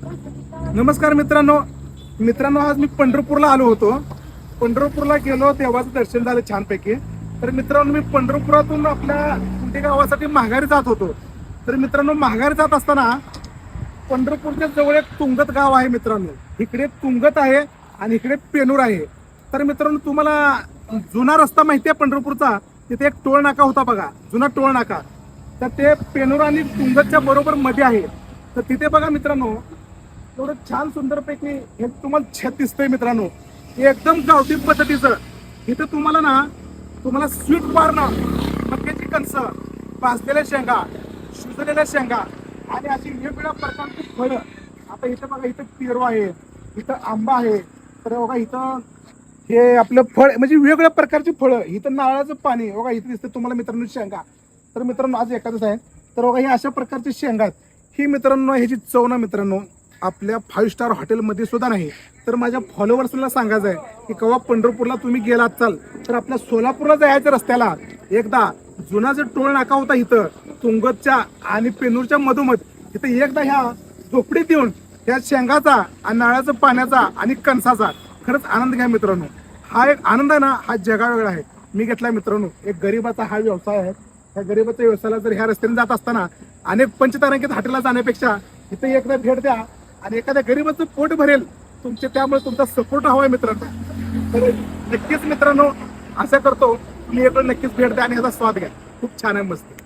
नमस्कार मित्रांनो, आज मी पंढरपूरला आलो होतो. पंढरपूरला गेलो तेव्हाच दर्शन झालं छानपैकी. तर मित्रांनो, मी पंढरपुरातून आपल्या कुंडी गावासाठी माघारी जात होतो. तर मित्रांनो, माघारी जात असताना पंढरपूरच्या जवळ एक तुंगत गाव आहे मित्रांनो. इकडे तुंगत आहे आणि इकडे पेनूर आहे. तर मित्रांनो, तुम्हाला जुना रस्ता माहिती आहे पंढरपूरचा, तिथे एक टोळ नाका होता बघा, जुना टोळ नाका. तर ते पेनूर आणि तुंगतच्या बरोबर मध्ये आहे. तर तिथे बघा मित्रांनो, एवढं छान सुंदरपैकी हे तुम्हाला छत दिसतंय मित्रांनो, एकदम गावठी पद्धतीचं. इथं तुम्हाला स्वीट कॉर्न, मक्याची कणसं, भाजलेल्या शेंगा, शिजलेल्या शेंगा आणि अशी वेगवेगळ्या प्रकारची फळं. आता इथं बघा, इथं पेरू आहे, इथं आंबा आहे. तर बघा इथं हे आपलं फळ म्हणजे वेगवेगळ्या प्रकारची फळं. इथं नारळाचं पाणी बघा, इथं दिसतं तुम्हाला मित्रांनो शेंगा. तर मित्रांनो, आज एकादश आहे. तर बघा हे अशा प्रकारची शेंगा आहेत. ही मित्रांनो, ह्याची चव ना मित्रांनो आपल्या 5 स्टार हॉटेलमध्ये सुद्धा नाही. तर माझ्या फॉलोअर्सला सांगायचं आहे की केव्हा पंढरपूरला तुम्ही गेलात चाल तर आपल्या सोलापूरला जायचं रस्त्याला एकदा जुना जो टोळ नाका होता इथं तुंगतच्या आणि पेनूरच्या मधोमध, तिथं एकदा ह्या झोपडीत येऊन ह्या शेंगाचा आणि नारळाचं पाण्याचा आणि कणसाचा खरंच आनंद घ्या मित्रांनो. हा एक आनंद आहे ना, हा जगावेगळा आहे. मी घेतला मित्रांनो. एक गरीबाचा हा व्यवसाय आहे. ह्या गरीबाच्या व्यवसायाला जर ह्या रस्त्याने जात असताना अनेक पंचतारांकित हॉटेलला जाण्यापेक्षा इथं एकदा भेट द्या आणि एखाद्या गरीबाचं पोट भरेल तुमचे. त्यामुळे तुमचा सपोर्ट हवाय मित्रांनो. तर नक्कीच मित्रांनो, असं करतो तुम्ही एक नक्कीच भेट द्या आणि ह्याचा स्वाद घ्या. खूप छान आहे, मस्त.